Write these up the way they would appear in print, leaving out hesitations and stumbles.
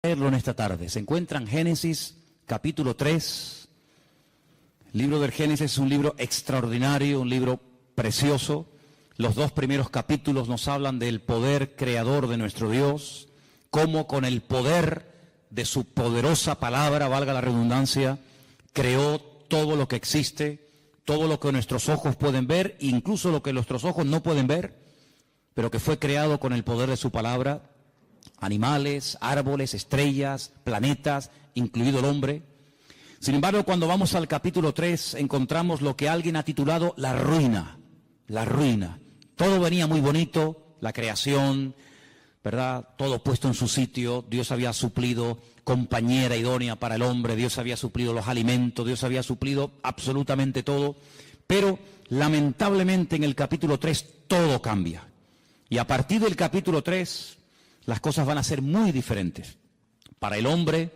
Leerlo en esta tarde. Se encuentra en Génesis capítulo 3. El libro del Génesis es un libro extraordinario, un libro precioso. Los dos primeros capítulos nos hablan del poder creador de nuestro Dios, cómo con el poder de su poderosa palabra, valga la redundancia, creó todo lo que existe, todo lo que nuestros ojos pueden ver, incluso lo que nuestros ojos no pueden ver, pero que fue creado con el poder de su palabra. Animales, árboles, estrellas, planetas, incluido el hombre. Sin embargo, cuando vamos al capítulo 3, encontramos lo que alguien ha titulado la ruina. La ruina. Todo venía muy bonito, la creación, ¿verdad? Todo puesto en su sitio. Dios había suplido compañera idónea para el hombre, Dios había suplido los alimentos, Dios había suplido absolutamente todo. Pero, lamentablemente, en el capítulo 3 todo cambia. Y a partir del capítulo 3... las cosas van a ser muy diferentes para el hombre,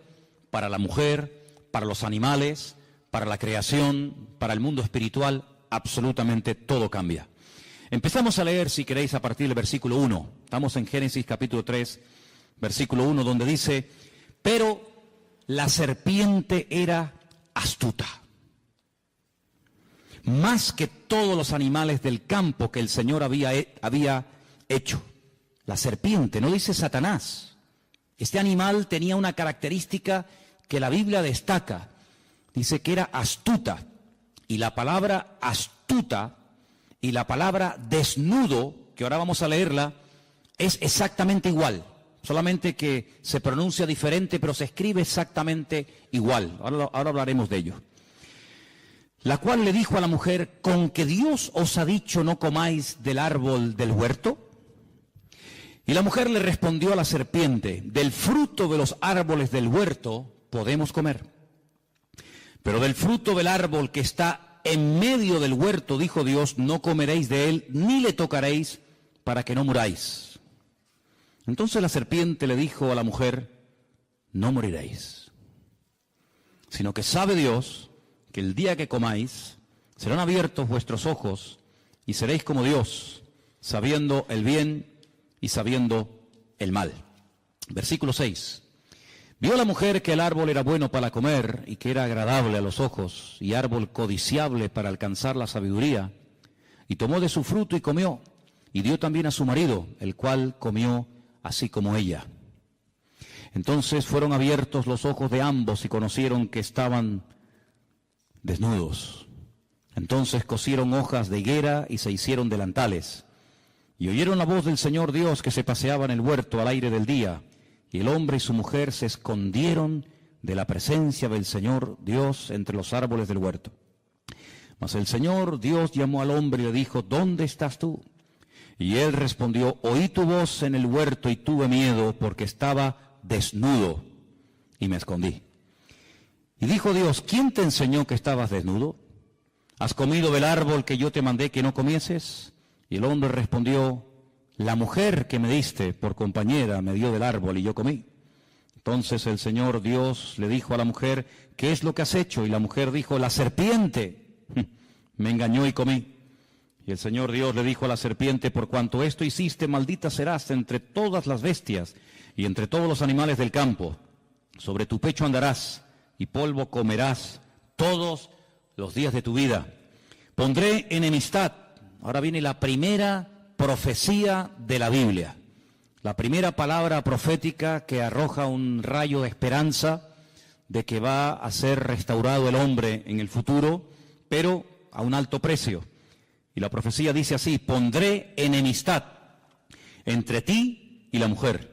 para la mujer, para los animales, para la creación, para el mundo espiritual, absolutamente todo cambia. Empezamos a leer, si queréis, a partir del versículo 1. Estamos en Génesis capítulo 3, versículo 1, donde dice: pero la serpiente era astuta, más que todos los animales del campo que el Señor había hecho. La serpiente, no dice Satanás. Este animal tenía una característica que la Biblia destaca. Dice que era astuta. Y la palabra astuta y la palabra desnudo, que ahora vamos a leerla, es exactamente igual. Solamente que se pronuncia diferente, pero se escribe exactamente igual. Ahora hablaremos de ello. La cual le dijo a la mujer: ¿con que Dios os ha dicho no comáis del árbol del huerto? Y la mujer le respondió a la serpiente: del fruto de los árboles del huerto podemos comer, pero del fruto del árbol que está en medio del huerto, dijo Dios, no comeréis de él, ni le tocaréis, para que no muráis. Entonces la serpiente le dijo a la mujer: no moriréis, sino que sabe Dios que el día que comáis serán abiertos vuestros ojos y seréis como Dios, sabiendo el bien y sabiendo el mal. Versículo 6. Vio la mujer que el árbol era bueno para comer y que era agradable a los ojos y árbol codiciable para alcanzar la sabiduría, y tomó de su fruto y comió, y dio también a su marido, el cual comió así como ella. Entonces fueron abiertos los ojos de ambos y conocieron que estaban desnudos. Entonces cosieron hojas de higuera y se hicieron delantales. Y oyeron la voz del Señor Dios que se paseaba en el huerto al aire del día, y el hombre y su mujer se escondieron de la presencia del Señor Dios entre los árboles del huerto. Mas el Señor Dios llamó al hombre y le dijo: ¿dónde estás tú? Y él respondió: oí tu voz en el huerto y tuve miedo porque estaba desnudo y me escondí. Y dijo Dios: ¿quién te enseñó que estabas desnudo? ¿Has comido del árbol que yo te mandé que no comieses? Y el hombre respondió: la mujer que me diste por compañera me dio del árbol y yo comí. Entonces el Señor Dios le dijo a la mujer: ¿qué es lo que has hecho? Y la mujer dijo: la serpiente me engañó y comí. Y el Señor Dios le dijo a la serpiente: por cuanto esto hiciste, maldita serás entre todas las bestias y entre todos los animales del campo. Sobre tu pecho andarás y polvo comerás todos los días de tu vida. Pondré enemistad. Ahora viene la primera profecía de la Biblia, la primera palabra profética que arroja un rayo de esperanza de que va a ser restaurado el hombre en el futuro, pero a un alto precio. Y la profecía dice así: pondré enemistad entre ti y la mujer,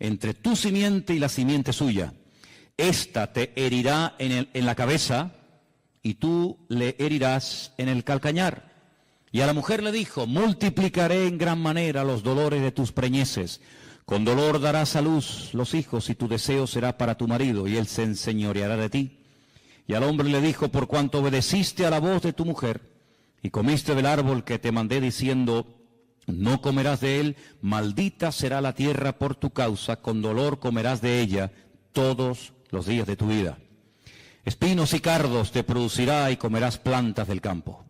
entre tu simiente y la simiente suya. Esta te herirá en la cabeza y tú le herirás en el calcañar. Y a la mujer le dijo: multiplicaré en gran manera los dolores de tus preñeces. Con dolor darás a luz los hijos y tu deseo será para tu marido y él se enseñoreará de ti. Y al hombre le dijo: por cuanto obedeciste a la voz de tu mujer y comiste del árbol que te mandé diciendo: no comerás de él, maldita será la tierra por tu causa, con dolor comerás de ella todos los días de tu vida. Espinos y cardos te producirá y comerás plantas del campo.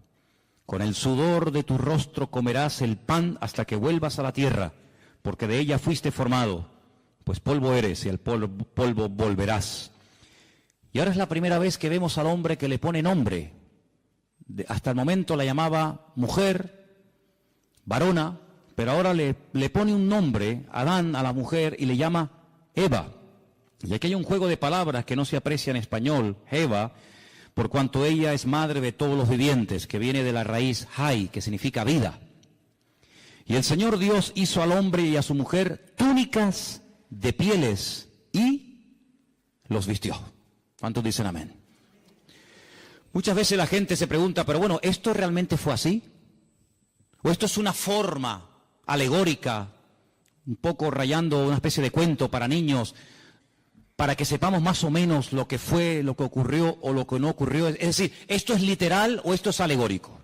Con el sudor de tu rostro comerás el pan hasta que vuelvas a la tierra, porque de ella fuiste formado, pues polvo eres y al polvo volverás. Y ahora es la primera vez que vemos al hombre que le pone nombre. Hasta el momento la llamaba mujer, varona, pero ahora le pone un nombre, Adán, a la mujer, y le llama Eva. Y aquí hay un juego de palabras que no se aprecia en español, Eva, por cuanto ella es madre de todos los vivientes, que viene de la raíz Hai, que significa vida. Y el Señor Dios hizo al hombre y a su mujer túnicas de pieles y los vistió. ¿Cuántos dicen amén? Muchas veces la gente se pregunta, pero bueno, ¿esto realmente fue así? ¿O esto es una forma alegórica, un poco rayando una especie de cuento para niños, para que sepamos más o menos lo que fue, lo que ocurrió o lo que no ocurrió? Es decir, ¿esto es literal o esto es alegórico?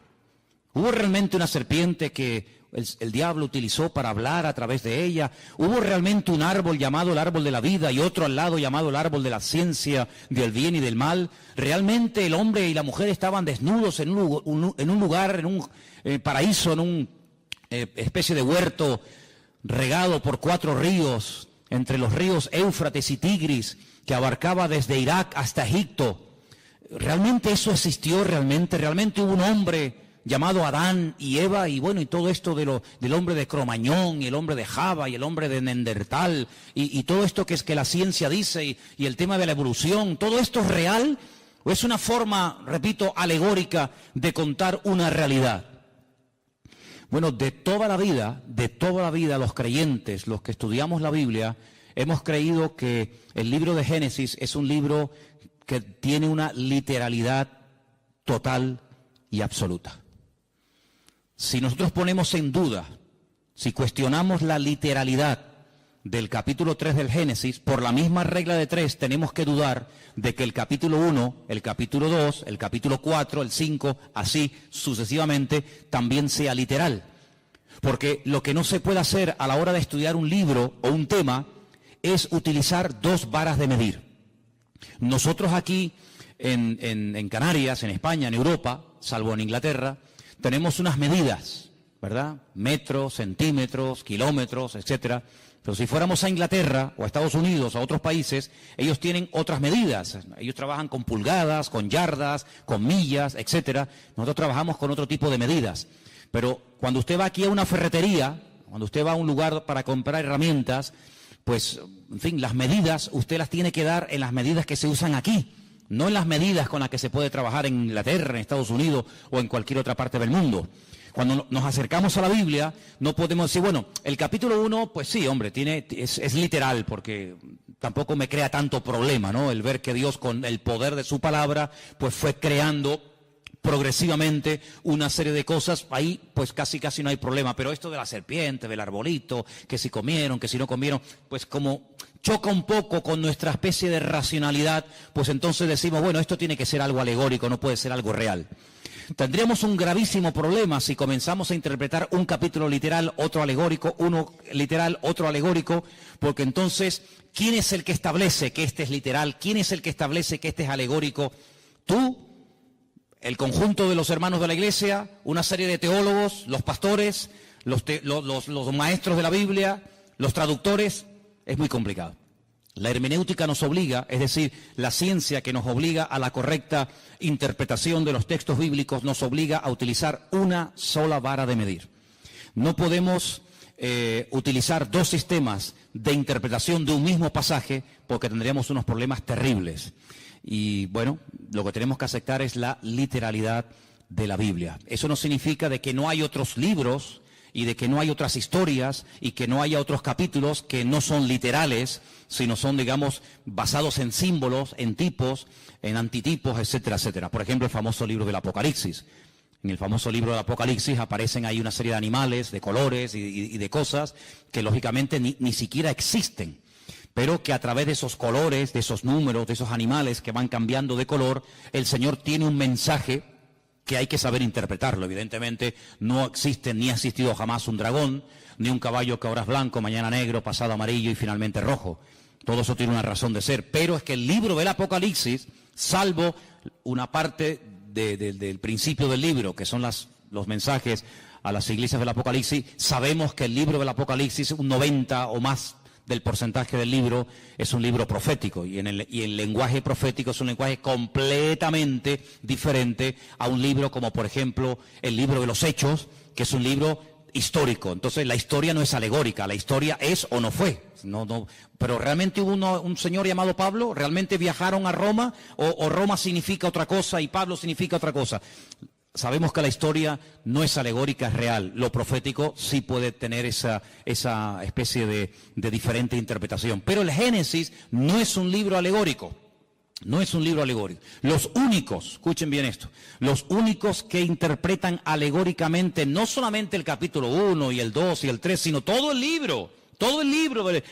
¿Hubo realmente una serpiente que el diablo utilizó para hablar a través de ella? ¿Hubo realmente un árbol llamado el árbol de la vida y otro al lado llamado el árbol de la ciencia del bien y del mal? ¿Realmente el hombre y la mujer estaban desnudos en un lugar, en un paraíso, en una especie de huerto regado por 4 ríos, entre los ríos Éufrates y Tigris, que abarcaba desde Irak hasta Egipto? ¿Realmente eso existió? ¿Realmente hubo un hombre llamado Adán y Eva, y bueno, y todo esto del hombre de Cromañón, y el hombre de Java, y el hombre de Neandertal, y todo esto que es que la ciencia dice, y el tema de la evolución? ¿Todo esto es real o es una forma, repito, alegórica de contar una realidad? Bueno, de toda la vida, los creyentes, los que estudiamos la Biblia, hemos creído que el libro de Génesis es un libro que tiene una literalidad total y absoluta. Si nosotros ponemos en duda, si cuestionamos la literalidad del capítulo 3 del Génesis, por la misma regla de 3 tenemos que dudar de que el capítulo 1, el capítulo 2, el capítulo 4, el 5, así sucesivamente, también sea literal. Porque lo que no se puede hacer a la hora de estudiar un libro o un tema es utilizar 2 varas de medir. Nosotros aquí en Canarias, en España, en Europa, salvo en Inglaterra, tenemos unas medidas, ¿verdad? Metros, centímetros, kilómetros, etcétera. Pero si fuéramos a Inglaterra o a Estados Unidos o a otros países, ellos tienen otras medidas. Ellos trabajan con pulgadas, con yardas, con millas, etcétera. Nosotros trabajamos con otro tipo de medidas. Pero cuando usted va aquí a una ferretería, cuando usted va a un lugar para comprar herramientas, pues, en fin, las medidas usted las tiene que dar en las medidas que se usan aquí, no en las medidas con las que se puede trabajar en Inglaterra, en Estados Unidos o en cualquier otra parte del mundo. Cuando nos acercamos a la Biblia, no podemos decir, bueno, el capítulo 1, pues sí, hombre, es literal, porque tampoco me crea tanto problema, ¿no? El ver que Dios, con el poder de su palabra, pues fue creando progresivamente una serie de cosas. Ahí pues casi no hay problema, pero esto de la serpiente, del arbolito, que si comieron, que si no comieron, pues como choca un poco con nuestra especie de racionalidad, pues entonces decimos, bueno, esto tiene que ser algo alegórico, no puede ser algo real. Tendríamos un gravísimo problema si comenzamos a interpretar un capítulo literal, otro alegórico, uno literal, otro alegórico, porque entonces, ¿quién es el que establece que este es literal? ¿Quién es el que establece que este es alegórico? ¿Tú? ¿El conjunto de los hermanos de la iglesia? ¿Una serie de teólogos? ¿Los pastores? ¿Los maestros de la Biblia? ¿Los traductores? Es muy complicado. La hermenéutica nos obliga, es decir, la ciencia que nos obliga a la correcta interpretación de los textos bíblicos, nos obliga a utilizar una sola vara de medir. No podemos utilizar 2 sistemas de interpretación de un mismo pasaje, porque tendríamos unos problemas terribles. Y bueno, lo que tenemos que aceptar es la literalidad de la Biblia. Eso no significa de que no hay otros libros y de que no hay otras historias y que no haya otros capítulos que no son literales, sino son, digamos, basados en símbolos, en tipos, en antitipos, etcétera, etcétera. Por ejemplo, el famoso libro del Apocalipsis. En el famoso libro del Apocalipsis aparecen ahí una serie de animales, de colores y de cosas que lógicamente ni siquiera existen, pero que a través de esos colores, de esos números, de esos animales que van cambiando de color, el Señor tiene un mensaje que hay que saber interpretarlo. Evidentemente no existe ni ha existido jamás un dragón, ni un caballo que ahora es blanco, mañana negro, pasado amarillo y finalmente rojo. Todo eso tiene una razón de ser, pero es que el libro del Apocalipsis, salvo una parte del principio del libro, que son los mensajes a las iglesias del Apocalipsis, sabemos que el libro del Apocalipsis, un 90 o más del porcentaje del libro es un libro profético, y el lenguaje profético es un lenguaje completamente diferente a un libro como, por ejemplo, el libro de los Hechos, que es un libro histórico. Entonces la historia no es alegórica, la historia es o no fue. Pero realmente hubo un señor llamado Pablo, realmente viajaron a Roma, o Roma significa otra cosa y Pablo significa otra cosa. Sabemos que la historia no es alegórica, es real. Lo profético sí puede tener esa especie de diferente interpretación. Pero el Génesis no es un libro alegórico. No es un libro alegórico. Los únicos, escuchen bien esto, los únicos que interpretan alegóricamente no solamente el capítulo 1 y el 2 y el 3, sino todo el libro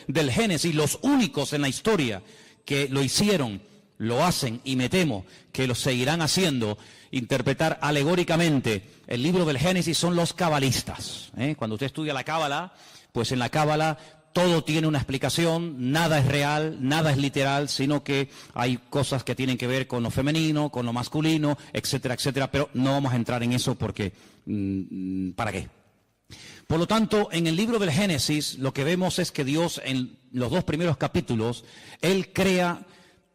del Génesis, los únicos en la historia que lo hicieron, lo hacen y me temo que lo seguirán haciendo, interpretar alegóricamente el libro del Génesis, son los cabalistas. Cuando usted estudia la Cábala, pues en la Cábala todo tiene una explicación, nada es real, nada es literal, sino que hay cosas que tienen que ver con lo femenino, con lo masculino, etcétera, etcétera, pero no vamos a entrar en eso porque, ¿para qué? Por lo tanto, en el libro del Génesis lo que vemos es que Dios en los 2 primeros capítulos, Él crea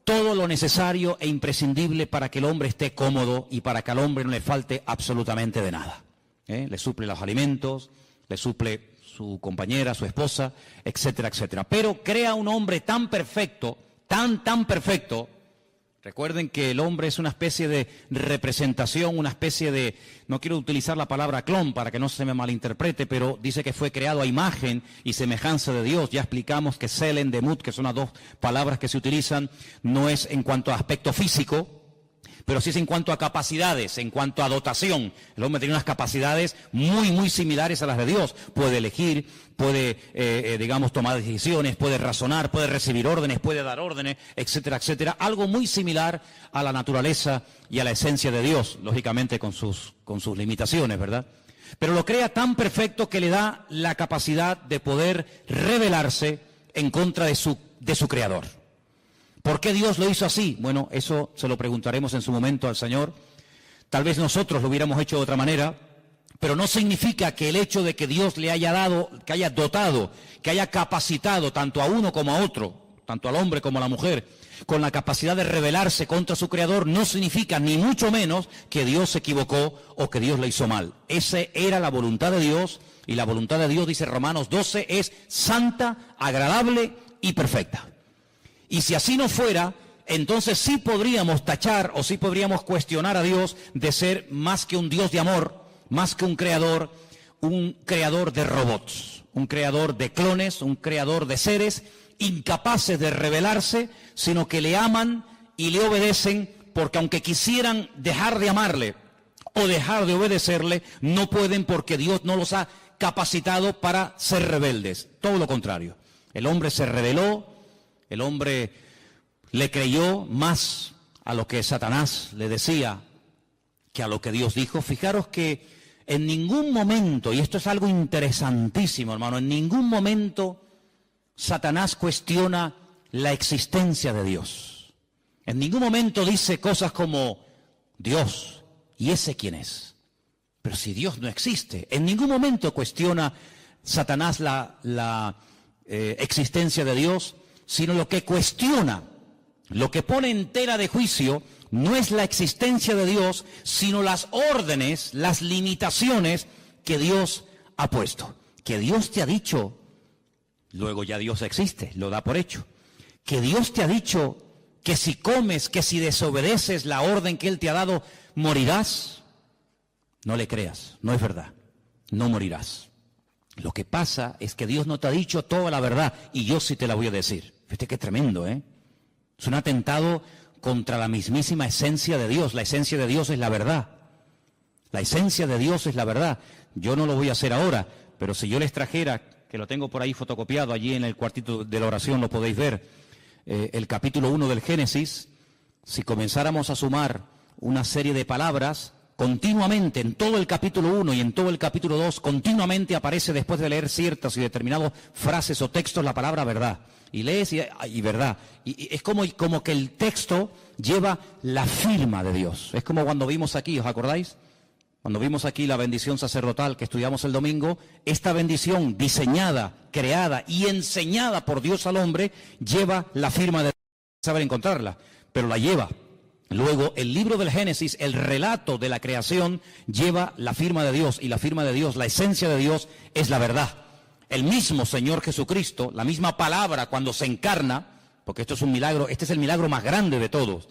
todo lo necesario e imprescindible para que el hombre esté cómodo y para que al hombre no le falte absolutamente de nada. Le suple los alimentos, le suple su compañera, su esposa, etcétera, etcétera. Pero crea un hombre tan perfecto, tan perfecto. Recuerden que el hombre es una especie de representación, una especie de, no quiero utilizar la palabra clon para que no se me malinterprete, pero dice que fue creado a imagen y semejanza de Dios. Ya explicamos que Selen, Demut, que son las 2 palabras que se utilizan, no es en cuanto a aspecto físico, pero sí es en cuanto a capacidades, en cuanto a dotación. El hombre tiene unas capacidades muy similares a las de Dios. Puede elegir, puede, tomar decisiones, puede razonar, puede recibir órdenes, puede dar órdenes, etcétera, etcétera. Algo muy similar a la naturaleza y a la esencia de Dios, lógicamente con sus limitaciones, ¿verdad? Pero lo crea tan perfecto que le da la capacidad de poder rebelarse en contra de su Creador. ¿Por qué Dios lo hizo así? Bueno, eso se lo preguntaremos en su momento al Señor. Tal vez nosotros lo hubiéramos hecho de otra manera, pero no significa que el hecho de que Dios le haya dado, que haya dotado, que haya capacitado tanto a uno como a otro, tanto al hombre como a la mujer, con la capacidad de rebelarse contra su Creador, no significa ni mucho menos que Dios se equivocó o que Dios le hizo mal. Esa era la voluntad de Dios, y la voluntad de Dios, dice Romanos 12, es santa, agradable y perfecta. Y si así no fuera, entonces sí podríamos tachar o sí podríamos cuestionar a Dios de ser más que un Dios de amor, más que un creador de robots, un creador de clones, un creador de seres incapaces de rebelarse, sino que le aman y le obedecen, porque aunque quisieran dejar de amarle o dejar de obedecerle, no pueden porque Dios no los ha capacitado para ser rebeldes. Todo lo contrario. El hombre se rebeló. El hombre le creyó más a lo que Satanás le decía que a lo que Dios dijo. Fijaros que en ningún momento, y esto es algo interesantísimo, hermano, en ningún momento Satanás cuestiona la existencia de Dios. En ningún momento dice cosas como Dios, ¿y ese quién es? Pero si Dios no existe, en ningún momento cuestiona Satanás la existencia de Dios, sino lo que cuestiona, lo que pone en tela de juicio, no es la existencia de Dios, sino las órdenes, las limitaciones que Dios ha puesto. Que Dios te ha dicho, luego ya Dios existe, lo da por hecho. Que Dios te ha dicho que si comes, que si desobedeces la orden que Él te ha dado, morirás. No le creas, no es verdad, no morirás. Lo que pasa es que Dios no te ha dicho toda la verdad, y yo sí te la voy a decir. Fíjate qué tremendo, ¿eh? Es un atentado contra la mismísima esencia de Dios. La esencia de Dios es la verdad. La esencia de Dios es la verdad. Yo no lo voy a hacer ahora, pero si yo les trajera, que lo tengo por ahí fotocopiado, allí en el cuartito de la oración lo podéis ver, el capítulo 1 del Génesis, si comenzáramos a sumar una serie de palabras, continuamente, en todo el capítulo 1 y en todo el capítulo 2, continuamente aparece, después de leer ciertas y determinadas frases o textos, la palabra verdad. Y lees y verdad. Y es como que el texto lleva la firma de Dios. Es como cuando vimos aquí, ¿os acordáis? Cuando vimos aquí la bendición sacerdotal que estudiamos el domingo, esta bendición diseñada, creada y enseñada por Dios al hombre, lleva la firma de Dios. Saber encontrarla, pero la lleva. Luego, el libro del Génesis, el relato de la creación, lleva la firma de Dios, y la firma de Dios, la esencia de Dios, es la verdad. El mismo Señor Jesucristo, la misma palabra cuando se encarna, porque esto es un milagro, este es el milagro más grande de todos.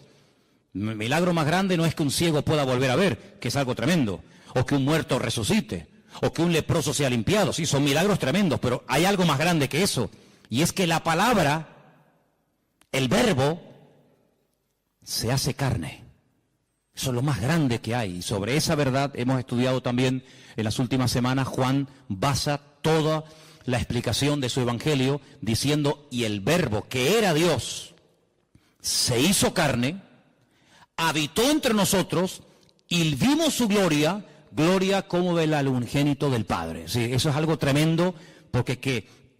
El milagro más grande no es que un ciego pueda volver a ver, que es algo tremendo, o que un muerto resucite, o que un leproso sea limpiado. Sí, son milagros tremendos, pero hay algo más grande que eso, y es que la palabra, el verbo, se hace carne. Eso es lo más grande que hay. Y sobre esa verdad hemos estudiado también en las últimas semanas. Juan basa toda la explicación de su evangelio diciendo, y el verbo que era Dios se hizo carne, habitó entre nosotros y vimos su gloria, gloria como del unigénito del Padre. Sí, eso es algo tremendo, porque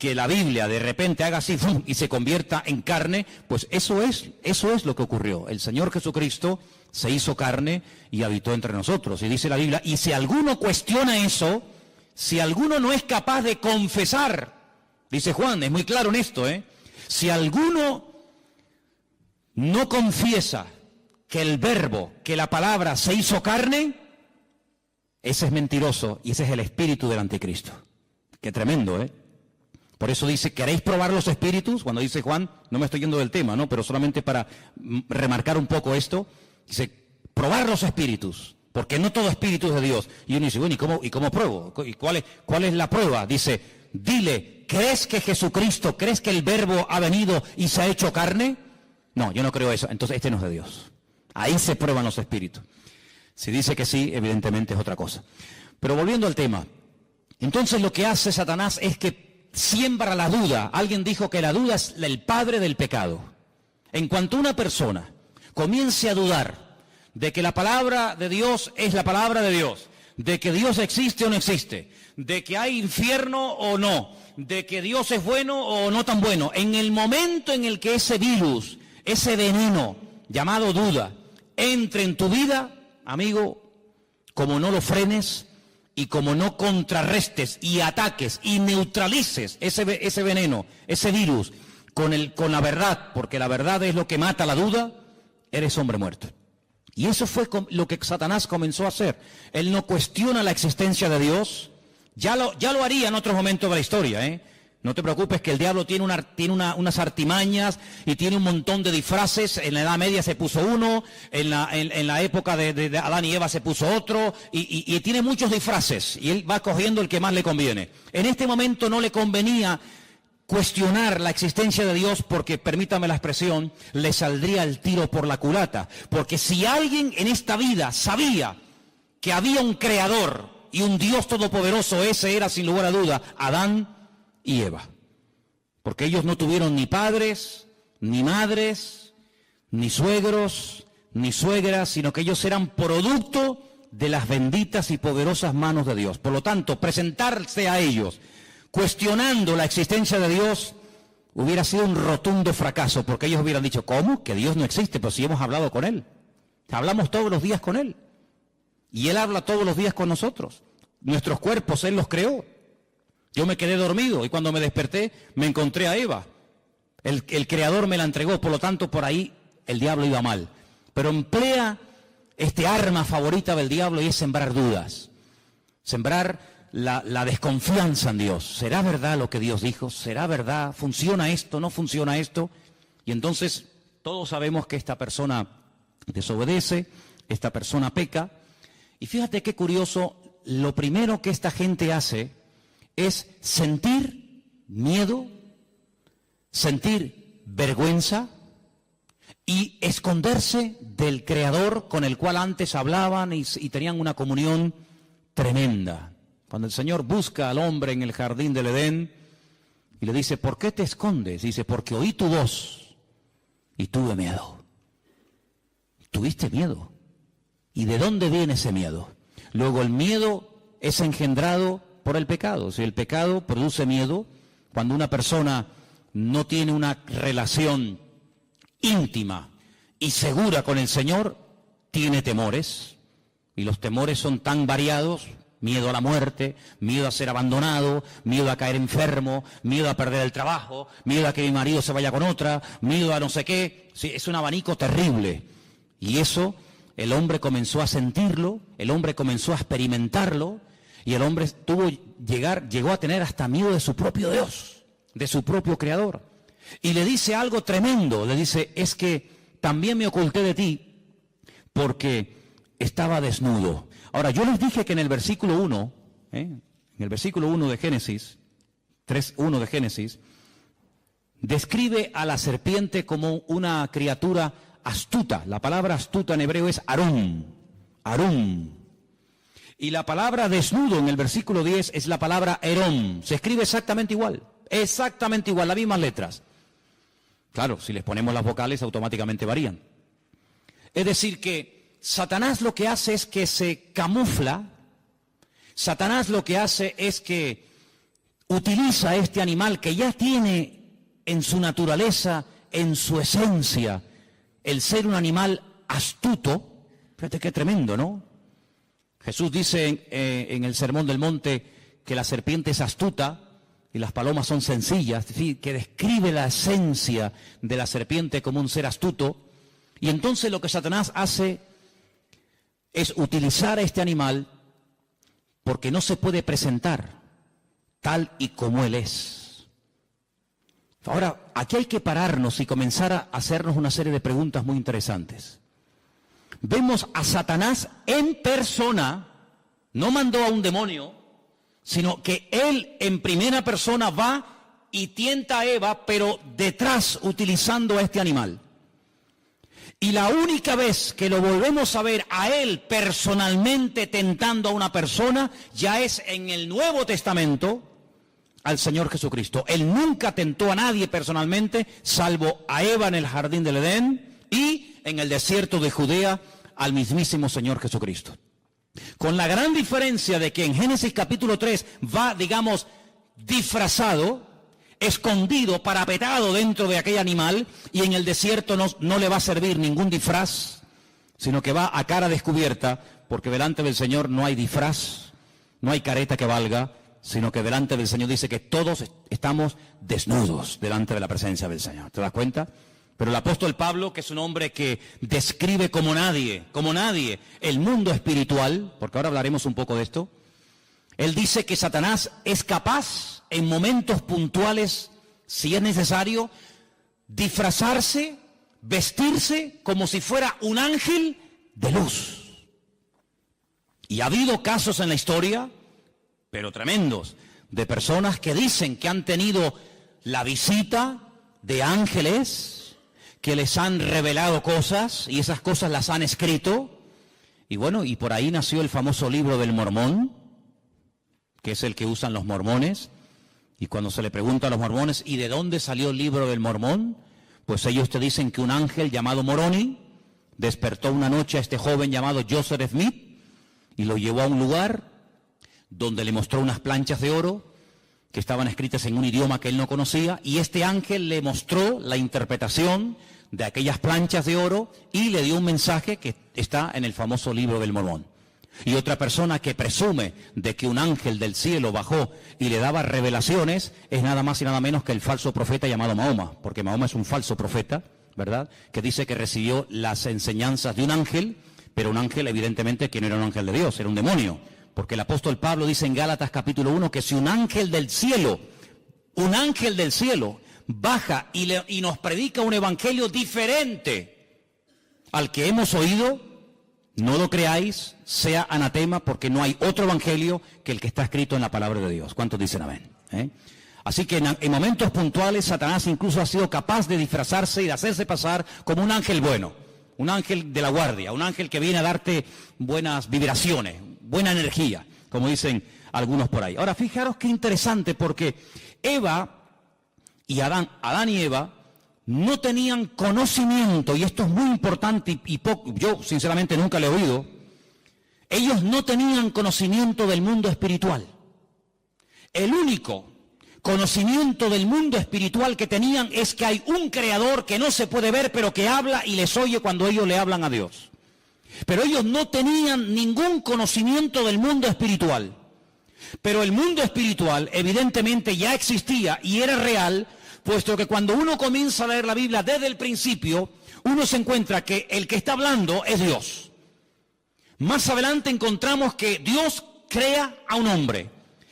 que la Biblia de repente haga así y se convierta en carne, pues eso es lo que ocurrió. El Señor Jesucristo se hizo carne y habitó entre nosotros. Y dice la Biblia, y si alguno cuestiona eso, si alguno no es capaz de confesar, dice Juan, es muy claro en esto, si alguno no confiesa que el verbo, que la palabra se hizo carne, ese es mentiroso y ese es el espíritu del anticristo. Qué tremendo, Por eso dice, ¿queréis probar los espíritus? Cuando dice Juan, no me estoy yendo del tema, ¿no? Pero solamente para remarcar un poco esto, dice, probar los espíritus, porque no todo espíritu es de Dios. Y uno dice, bueno, ¿y cómo pruebo? ¿Y cuál es la prueba? Dice, dile, ¿crees que Jesucristo, crees que el verbo ha venido y se ha hecho carne? No, yo no creo eso. Entonces este no es de Dios. Ahí se prueban los espíritus. Si dice que sí, evidentemente es otra cosa. Pero volviendo al tema, entonces lo que hace Satanás es que siembra la duda. Alguien dijo que la duda es el padre del pecado. En cuanto una persona comience a dudar de que la palabra de Dios es la palabra de Dios, de que Dios existe o no existe, de que hay infierno o no, de que Dios es bueno o no tan bueno, en el momento en el que ese virus, ese veneno llamado duda, entre en tu vida, amigo, como no lo frenes, y como no contrarrestes y ataques y neutralices ese veneno, ese virus, con la verdad, porque la verdad es lo que mata la duda, eres hombre muerto. Y eso fue lo que Satanás comenzó a hacer. Él no cuestiona la existencia de Dios, ya lo haría en otros momentos de la historia, No te preocupes que el diablo tiene unas artimañas y tiene un montón de disfraces. En la Edad Media se puso uno, en la época de Adán y Eva se puso otro, y tiene muchos disfraces, y él va cogiendo el que más le conviene. En este momento no le convenía cuestionar la existencia de Dios porque, permítame la expresión, le saldría el tiro por la culata. Porque si alguien en esta vida sabía que había un creador y un Dios todopoderoso, ese era sin lugar a duda Adán y Eva, porque ellos no tuvieron ni padres, ni madres, ni suegros, ni suegras, sino que ellos eran producto de las benditas y poderosas manos de Dios. Por lo tanto, presentarse a ellos cuestionando la existencia de Dios hubiera sido un rotundo fracaso, porque ellos hubieran dicho, ¿cómo? Que Dios no existe, pero si hemos hablado con Él, hablamos todos los días con Él, y Él habla todos los días con nosotros. Nuestros cuerpos Él los creó. Yo me quedé dormido y cuando me desperté me encontré a Eva. El Creador me la entregó, por lo tanto por ahí el diablo iba mal. Pero emplea este arma favorita del diablo y es sembrar dudas. Sembrar la desconfianza en Dios. ¿Será verdad lo que Dios dijo? ¿Será verdad? ¿Funciona esto? ¿No funciona esto? Y entonces todos sabemos que esta persona desobedece, esta persona peca. Y fíjate qué curioso, lo primero que esta gente hace es sentir miedo, sentir vergüenza y esconderse del Creador con el cual antes hablaban y tenían una comunión tremenda. Cuando el Señor busca al hombre en el jardín del Edén y le dice, ¿por qué te escondes? Dice, porque oí tu voz y tuve miedo. Tuviste miedo. ¿Y de dónde viene ese miedo? Luego el miedo es engendrado por el pecado. Si el pecado produce miedo, cuando una persona no tiene una relación íntima y segura con el Señor, tiene temores. Y los temores son tan variados: miedo a la muerte, miedo a ser abandonado, miedo a caer enfermo, miedo a perder el trabajo, miedo a que mi marido se vaya con otra, miedo a no sé qué. Sí, es un abanico terrible. Y eso el hombre comenzó a sentirlo, el hombre comenzó a experimentarlo, y el hombre llegó a tener hasta miedo de su propio Dios, de su propio Creador. Y le dice algo tremendo, le dice: es que también me oculté de ti porque estaba desnudo. Ahora, yo les dije que en el versículo 1, en el versículo 1 de Génesis, 3:1 de Génesis, describe a la serpiente como una criatura astuta. La palabra astuta en hebreo es arum, arum. Y la palabra desnudo en el versículo 10 es la palabra herón. Se escribe exactamente igual, las mismas letras. Claro, si les ponemos las vocales automáticamente varían. Es decir que Satanás lo que hace es que se camufla. Satanás lo que hace es que utiliza este animal que ya tiene en su naturaleza, en su esencia, el ser un animal astuto. Fíjate qué tremendo, ¿no? Jesús dice en el Sermón del Monte que la serpiente es astuta y las palomas son sencillas, es decir, que describe la esencia de la serpiente como un ser astuto. Y entonces lo que Satanás hace es utilizar a este animal porque no se puede presentar tal y como él es. Ahora, aquí hay que pararnos y comenzar a hacernos una serie de preguntas muy interesantes. Vemos a Satanás en persona, no mandó a un demonio, sino que él en primera persona va y tienta a Eva, pero detrás utilizando a este animal. Y la única vez que lo volvemos a ver a él personalmente tentando a una persona, ya es en el Nuevo Testamento al Señor Jesucristo. Él nunca tentó a nadie personalmente, salvo a Eva en el jardín del Edén y en el desierto de Judea al mismísimo Señor Jesucristo. Con la gran diferencia de que en Génesis capítulo 3 va, digamos, disfrazado, escondido, parapetado dentro de aquel animal, y en el desierto no le va a servir ningún disfraz, sino que va a cara descubierta, porque delante del Señor no hay disfraz, no hay careta que valga, sino que delante del Señor dice que todos estamos desnudos delante de la presencia del Señor. ¿Te das cuenta? Pero el apóstol Pablo, que es un hombre que describe como nadie, el mundo espiritual, porque ahora hablaremos un poco de esto, él dice que Satanás es capaz, en momentos puntuales, si es necesario, disfrazarse, vestirse como si fuera un ángel de luz. Y ha habido casos en la historia, pero tremendos, de personas que dicen que han tenido la visita de ángeles, que les han revelado cosas, y esas cosas las han escrito. Y bueno, y por ahí nació el famoso libro del Mormón, que es el que usan los mormones. Y cuando se le pregunta a los mormones, ¿y de dónde salió el libro del Mormón? Pues ellos te dicen que un ángel llamado Moroni despertó una noche a este joven llamado Joseph Smith y lo llevó a un lugar donde le mostró unas planchas de oro que estaban escritas en un idioma que él no conocía, y este ángel le mostró la interpretación de aquellas planchas de oro y le dio un mensaje que está en el famoso libro del Mormón. Y otra persona que presume de que un ángel del cielo bajó y le daba revelaciones es nada más y nada menos que el falso profeta llamado Mahoma, porque Mahoma es un falso profeta, ¿verdad?, que dice que recibió las enseñanzas de un ángel, pero un ángel evidentemente que no era un ángel de Dios, era un demonio, porque el apóstol Pablo dice en Gálatas capítulo 1 que si un ángel del cielo baja y nos predica un evangelio diferente al que hemos oído, no lo creáis, sea anatema, porque no hay otro evangelio que el que está escrito en la palabra de Dios. ¿Cuántos dicen amén? Así que en momentos puntuales Satanás incluso ha sido capaz de disfrazarse y de hacerse pasar como un ángel bueno, un ángel de la guardia, un ángel que viene a darte buenas vibraciones, buena energía, como dicen algunos por ahí. Ahora, fijaros qué interesante, porque Eva y Adán y Eva no tenían conocimiento, y esto es muy importante y yo sinceramente nunca lo he oído. Ellos no tenían conocimiento del mundo espiritual. El único conocimiento del mundo espiritual que tenían es que hay un creador que no se puede ver, pero que habla y les oye cuando ellos le hablan a Dios. Pero ellos no tenían ningún conocimiento del mundo espiritual. Pero el mundo espiritual evidentemente ya existía y era real, puesto que cuando uno comienza a leer la Biblia desde el principio, uno se encuentra que el que está hablando es Dios. Más adelante encontramos que Dios crea a un hombre.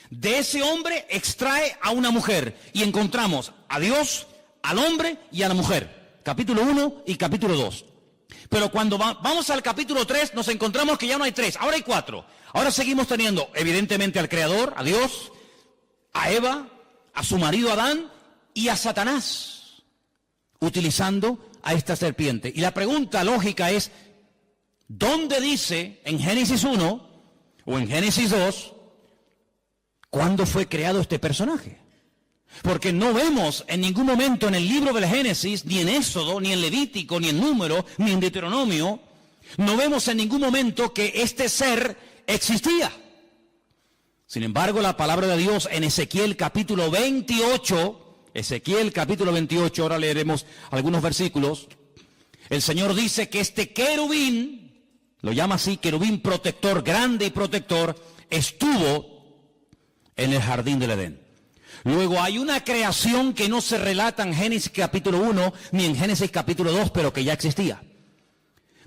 De ese hombre extrae a una mujer. Y encontramos a Dios, al hombre y a la mujer. Capítulo 1 y capítulo 2. Pero cuando vamos al capítulo 3 nos encontramos que ya no hay 3, ahora hay 4. Ahora seguimos teniendo evidentemente al Creador, a Dios, a Eva, a su marido Adán y a Satanás, utilizando a esta serpiente. Y la pregunta lógica es, ¿dónde dice en Génesis 1 o en Génesis 2 cuándo fue creado este personaje? Porque no vemos en ningún momento en el libro del Génesis, ni en Éxodo, ni en Levítico, ni en Número, ni en Deuteronomio, no vemos en ningún momento que este ser existía. Sin embargo, la palabra de Dios en Ezequiel capítulo 28, ahora leeremos algunos versículos, el Señor dice que este querubín, lo llama así, querubín protector, grande y protector, estuvo en el jardín del Edén. Luego hay una creación que no se relata en Génesis capítulo 1 ni en Génesis capítulo 2, pero que ya existía.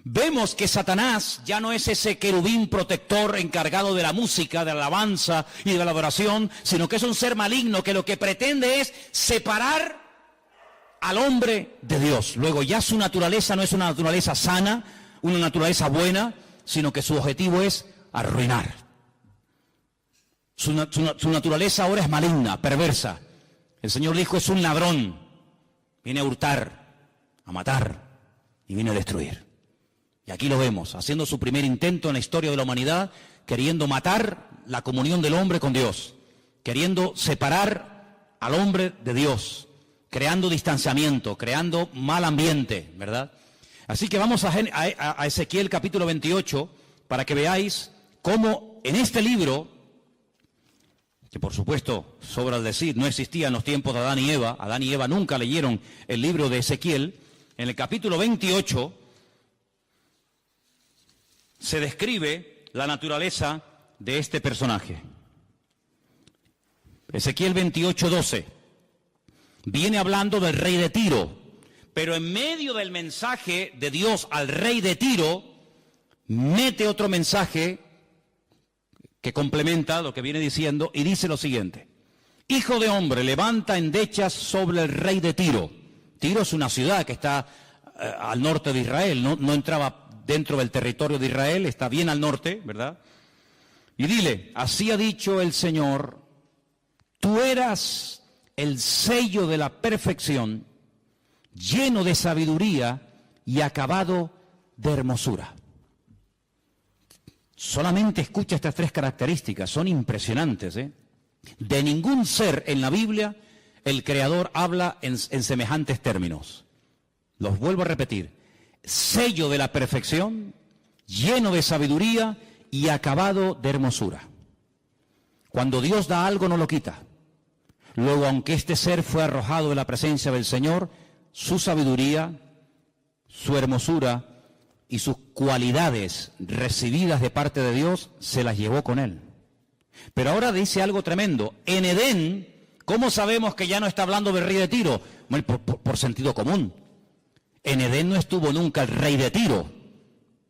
Vemos que Satanás ya no es ese querubín protector encargado de la música, de la alabanza y de la adoración, sino que es un ser maligno que lo que pretende es separar al hombre de Dios. Luego ya su naturaleza no es una naturaleza sana, una naturaleza buena, sino que su objetivo es arruinar. Su naturaleza ahora es maligna, perversa. El Señor dijo, es un ladrón. Viene a hurtar, a matar y viene a destruir. Y aquí lo vemos, haciendo su primer intento en la historia de la humanidad, queriendo matar la comunión del hombre con Dios, queriendo separar al hombre de Dios, creando distanciamiento, creando mal ambiente, ¿verdad? Así que vamos a Ezequiel capítulo 28 para que veáis cómo en este libro, que por supuesto, sobra el decir, no existía en los tiempos de Adán y Eva. Adán y Eva nunca leyeron el libro de Ezequiel. En el capítulo 28 se describe la naturaleza de este personaje. Ezequiel 28:12 viene hablando del rey de Tiro, pero en medio del mensaje de Dios al rey de Tiro, mete otro mensaje que complementa lo que viene diciendo, y dice lo siguiente: Hijo de hombre, levanta endechas sobre el rey de Tiro. Tiro es una ciudad que está al norte de Israel, no entraba dentro del territorio de Israel, está bien al norte, ¿verdad? Y dile, así ha dicho el Señor, tú eras el sello de la perfección, lleno de sabiduría y acabado de hermosura. Solamente escucha estas 3 características, son impresionantes, ¿eh? De ningún ser en la Biblia el Creador habla en semejantes términos. Los vuelvo a repetir: sello de la perfección, lleno de sabiduría y acabado de hermosura. Cuando Dios da algo no lo quita. Luego, aunque este ser fue arrojado de la presencia del Señor, su sabiduría, su hermosura y sus cualidades recibidas de parte de Dios, se las llevó con él. Pero ahora dice algo tremendo. En Edén, ¿cómo sabemos que ya no está hablando del rey de Tiro? Bueno, por sentido común. En Edén no estuvo nunca el rey de Tiro.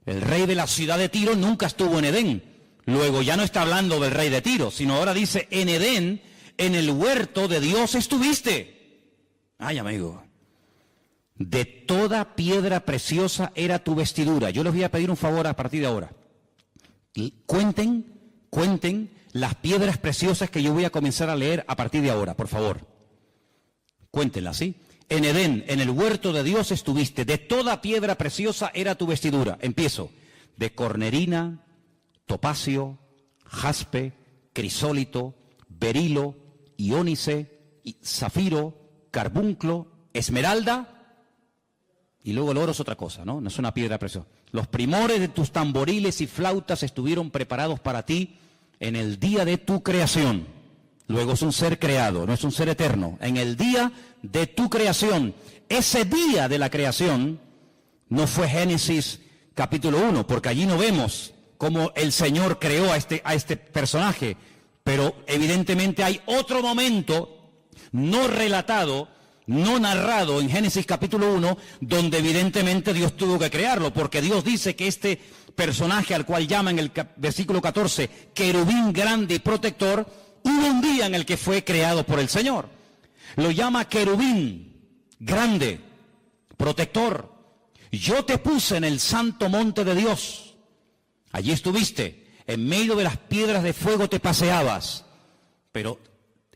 El rey de la ciudad de Tiro nunca estuvo en Edén. Luego ya no está hablando del rey de Tiro, sino ahora dice, en Edén, en el huerto de Dios estuviste. Ay, amigo. De toda piedra preciosa era tu vestidura. Yo les voy a pedir un favor a partir de ahora. Cuenten las piedras preciosas que yo voy a comenzar a leer a partir de ahora, por favor. Cuéntenlas, ¿sí? En Edén, en el huerto de Dios estuviste. De toda piedra preciosa era tu vestidura. Empiezo. De cornerina, topacio, jaspe, crisólito, berilo, iónice, zafiro, carbunclo, esmeralda. Y luego el oro es otra cosa, ¿no? No es una piedra preciosa. Los primores de tus tamboriles y flautas estuvieron preparados para ti en el día de tu creación. Luego es un ser creado, no es un ser eterno. En el día de tu creación. Ese día de la creación no fue Génesis capítulo 1, porque allí no vemos cómo el Señor creó a este personaje, pero evidentemente hay otro momento no relatado, no narrado en Génesis capítulo 1, donde evidentemente Dios tuvo que crearlo, porque Dios dice que este personaje al cual llama en el versículo 14, querubín grande y protector, hubo un día en el que fue creado por el Señor. Lo llama querubín grande, protector. Yo te puse en el santo monte de Dios. Allí estuviste, en medio de las piedras de fuego te paseabas. Pero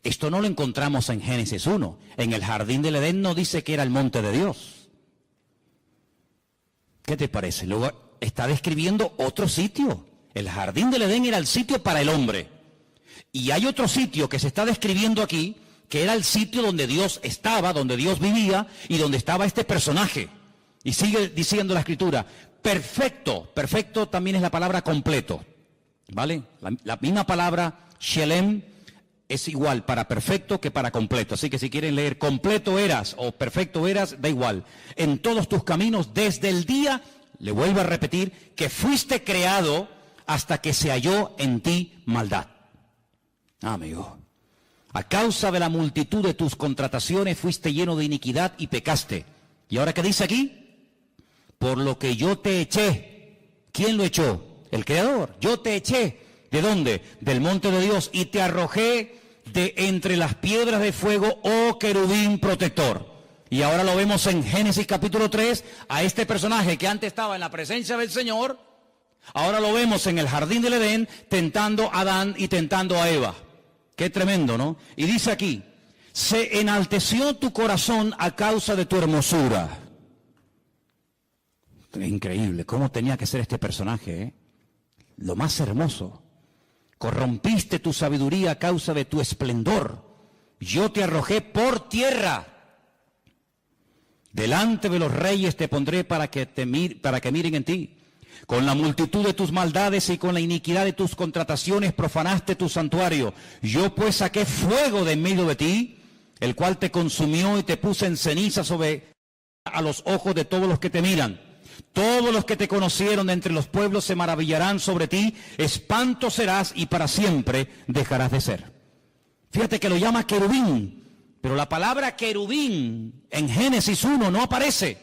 esto no lo encontramos en Génesis 1. En el jardín del Edén no dice que era el monte de Dios. ¿Qué te parece? Luego está describiendo otro sitio. El jardín del Edén era el sitio para el hombre. Y hay otro sitio que se está describiendo aquí, que era el sitio donde Dios estaba, donde Dios vivía y donde estaba este personaje. Y sigue diciendo la Escritura, perfecto, perfecto también es la palabra completo, ¿vale? La misma palabra, shelem, es igual para perfecto que para completo. Así que si quieren leer completo eras o perfecto eras, da igual. En todos tus caminos, desde el día, le vuelvo a repetir, que fuiste creado hasta que se halló en ti maldad. Amigo, a causa de la multitud de tus contrataciones fuiste lleno de iniquidad y pecaste. ¿Y ahora qué dice aquí? Por lo que yo te eché. ¿Quién lo echó? El Creador. Yo te eché. ¿De dónde? Del monte de Dios. Y te arrojé de entre las piedras de fuego, oh querubín protector. Y ahora lo vemos en Génesis capítulo 3, a este personaje que antes estaba en la presencia del Señor, ahora lo vemos en el jardín del Edén, tentando a Adán y tentando a Eva. Qué tremendo, ¿no? Y dice aquí, se enalteció tu corazón a causa de tu hermosura. Increíble, cómo tenía que ser este personaje, ¿eh? Lo más hermoso. Corrompiste tu sabiduría a causa de tu esplendor. Yo te arrojé por tierra. Delante de los reyes te pondré para que miren en ti. Con la multitud de tus maldades y con la iniquidad de tus contrataciones profanaste tu santuario. Yo pues saqué fuego de en medio de ti, el cual te consumió y te puse en ceniza sobre a los ojos de todos los que te miran. Todos los que te conocieron de entre los pueblos se maravillarán sobre ti, espanto serás y para siempre dejarás de ser. Fíjate que lo llama querubín, pero la palabra querubín en Génesis 1 no aparece.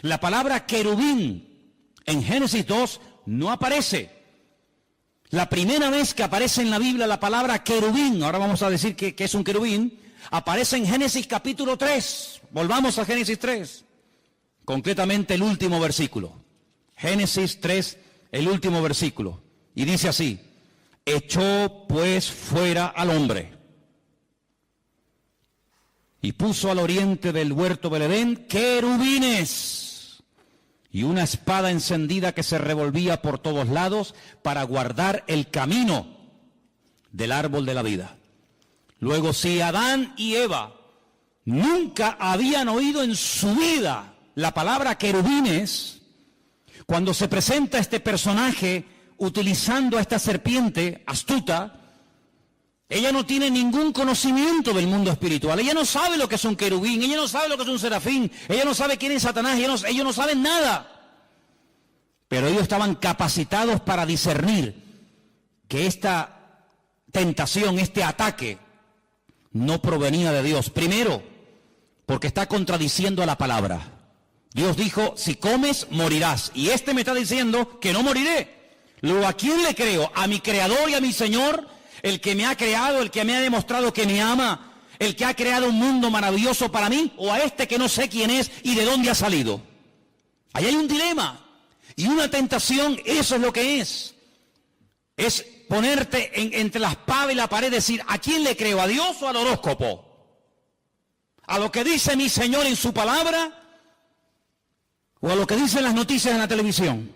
La palabra querubín en Génesis 2 no aparece. La primera vez que aparece en la Biblia la palabra querubín, ahora vamos a decir que es un querubín, aparece en Génesis capítulo 3. Volvamos a Génesis 3. Concretamente el último versículo. Génesis 3, el último versículo. Y dice así, echó pues fuera al hombre y puso al oriente del huerto del Edén querubines y una espada encendida que se revolvía por todos lados para guardar el camino del árbol de la vida. Luego, si Adán y Eva nunca habían oído en su vida la palabra querubines, cuando se presenta este personaje utilizando a esta serpiente astuta, ella no tiene ningún conocimiento del mundo espiritual. Ella no sabe lo que es un querubín, ella no sabe lo que es un serafín, ella no sabe quién es Satanás, ellos no saben nada. Pero ellos estaban capacitados para discernir que esta tentación, este ataque, no provenía de Dios. Primero, porque está contradiciendo a la palabra. Dios dijo, si comes, morirás. Y este me está diciendo que no moriré. Luego, ¿a quién le creo? ¿A mi Creador y a mi Señor? El que me ha creado, el que me ha demostrado que me ama, el que ha creado un mundo maravilloso para mí, o a este que no sé quién es y de dónde ha salido. Ahí hay un dilema y una tentación, eso es lo que es. Es ponerte entre la espada y la pared, decir, ¿a quién le creo? ¿A Dios o al horóscopo? ¿A lo que dice mi Señor en su palabra? ¿O a lo que dicen las noticias en la televisión?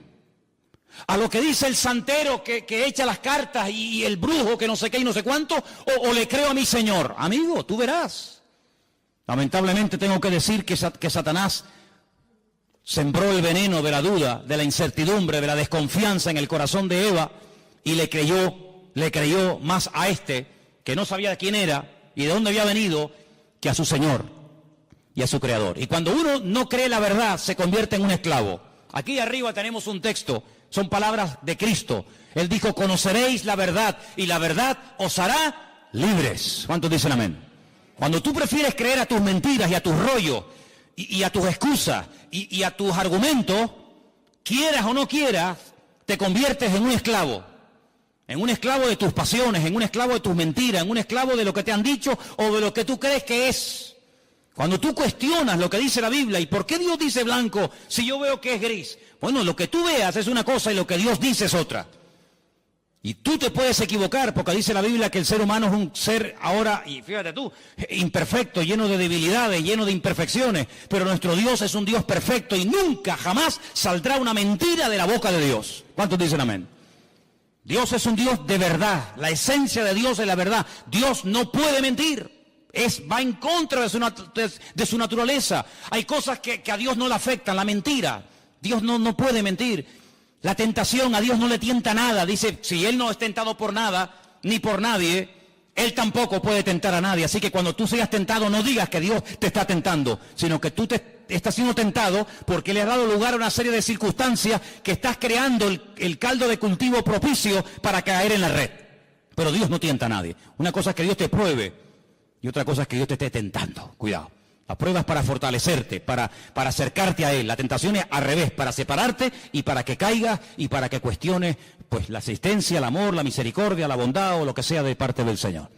¿A lo que dice el santero que echa las cartas y el brujo que no sé qué y no sé cuánto? ¿O le creo a mi Señor? Amigo, tú verás. Lamentablemente tengo que decir que Satanás sembró el veneno de la duda, de la incertidumbre, de la desconfianza en el corazón de Eva y le creyó más a este que no sabía quién era y de dónde había venido que a su Señor y a su Creador. Y cuando uno no cree la verdad, se convierte en un esclavo. Aquí arriba tenemos un texto, son palabras de Cristo. Él dijo, conoceréis la verdad y la verdad os hará libres. ¿Cuántos dicen amén? Cuando tú prefieres creer a tus mentiras y a tus rollos y a tus excusas y a tus argumentos, quieras o no quieras, te conviertes en un esclavo. En un esclavo de tus pasiones, en un esclavo de tus mentiras, en un esclavo de lo que te han dicho o de lo que tú crees que es. Cuando tú cuestionas lo que dice la Biblia, ¿y por qué Dios dice blanco si yo veo que es gris? Bueno, lo que tú veas es una cosa y lo que Dios dice es otra. Y tú te puedes equivocar porque dice la Biblia que el ser humano es un ser ahora, y fíjate tú, imperfecto, lleno de debilidades, lleno de imperfecciones. Pero nuestro Dios es un Dios perfecto y nunca, jamás saldrá una mentira de la boca de Dios. ¿Cuántos dicen amén? Dios es un Dios de verdad. La esencia de Dios es la verdad. Dios no puede mentir. Va en contra de su naturaleza. Hay cosas que a Dios no le afectan. La mentira. Dios no puede mentir. La tentación, a Dios no le tienta nada. Dice, si Él no es tentado por nada, ni por nadie, Él tampoco puede tentar a nadie. Así que cuando tú seas tentado, no digas que Dios te está tentando, sino que tú estás siendo tentado porque le has dado lugar a una serie de circunstancias que estás creando el caldo de cultivo propicio para caer en la red. Pero Dios no tienta a nadie. Una cosa es que Dios te pruebe y otra cosa es que Dios te esté tentando. Cuidado. La prueba es para fortalecerte, para acercarte a Él. La tentación es al revés, para separarte y para que caigas y para que cuestiones pues la asistencia, el amor, la misericordia, la bondad o lo que sea de parte del Señor.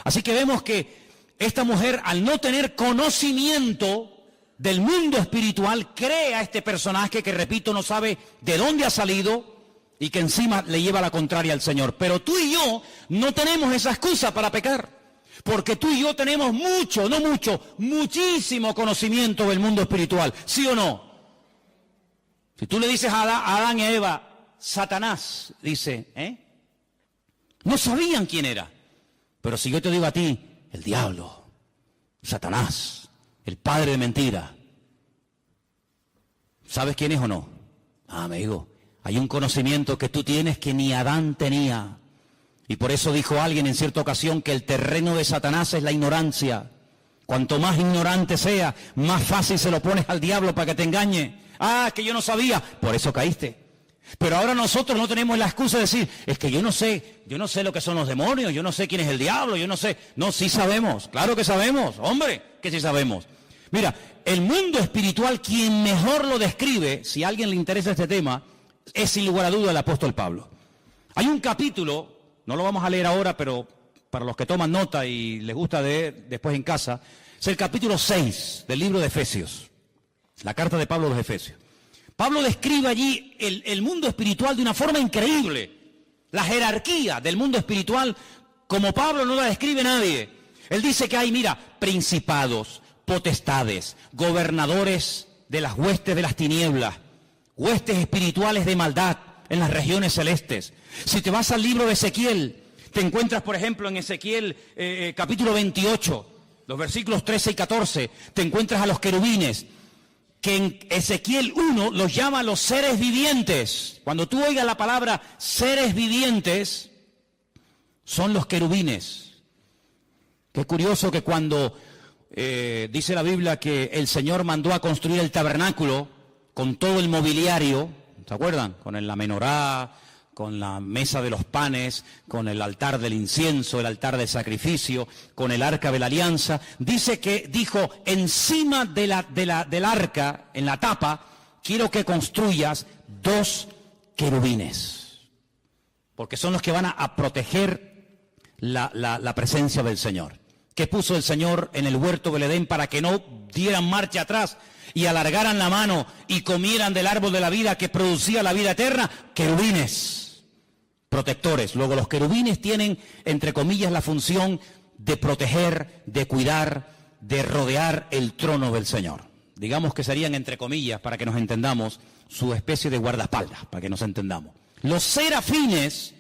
Así que vemos que esta mujer, al no tener conocimiento del mundo espiritual, crea este personaje que, repito, no sabe de dónde ha salido y que encima le lleva la contraria al Señor. Pero tú y yo no tenemos esa excusa para pecar. Porque tú y yo tenemos muchísimo conocimiento del mundo espiritual, ¿sí o no? Si tú le dices a Adán y a Eva, Satanás, dice, no sabían quién era. Pero si yo te digo a ti, el diablo, Satanás, el padre de mentira, ¿sabes quién es o no? Amigo, hay un conocimiento que tú tienes que ni Adán tenía. Y por eso dijo alguien en cierta ocasión que el terreno de Satanás es la ignorancia. Cuanto más ignorante sea, más fácil se lo pones al diablo para que te engañe. Ah, que yo no sabía, por eso caíste. Pero ahora nosotros no tenemos la excusa de decir, es que yo no sé lo que son los demonios, yo no sé quién es el diablo, yo no sé. No, sí sabemos, claro que sabemos, hombre, que sí sabemos. Mira, el mundo espiritual, quien mejor lo describe, si a alguien le interesa este tema, es sin lugar a duda el apóstol Pablo. Hay un capítulo, no lo vamos a leer ahora, pero para los que toman nota y les gusta leer después en casa, es el capítulo 6 del libro de Efesios, la carta de Pablo a los Efesios. Pablo describe allí el mundo espiritual de una forma increíble. La jerarquía del mundo espiritual, como Pablo no la describe nadie. Él dice que hay, mira, principados, potestades, gobernadores de las huestes de las tinieblas, huestes espirituales de maldad en las regiones celestes. Si te vas al libro de Ezequiel, te encuentras, por ejemplo, en Ezequiel capítulo 28, los versículos 13 y 14, te encuentras a los querubines, que en Ezequiel 1 los llama los seres vivientes. Cuando tú oigas la palabra seres vivientes, son los querubines. Qué curioso que cuando dice la Biblia que el Señor mandó a construir el tabernáculo con todo el mobiliario, ¿se acuerdan? Con la menorá, con la mesa de los panes, con el altar del incienso, el altar del sacrificio, con el arca de la alianza. Dice que dijo, encima del arca, en la tapa, quiero que construyas 2 querubines, porque son los que van a proteger la presencia del Señor. ¿Qué puso el Señor en el huerto del Edén para que no dieran marcha atrás y alargaran la mano y comieran del árbol de la vida que producía la vida eterna? Querubines, protectores. Luego los querubines tienen, entre comillas, la función de proteger, de cuidar, de rodear el trono del Señor. Digamos que serían, entre comillas, para que nos entendamos, su especie de guardaespaldas, para que nos entendamos. Los serafines,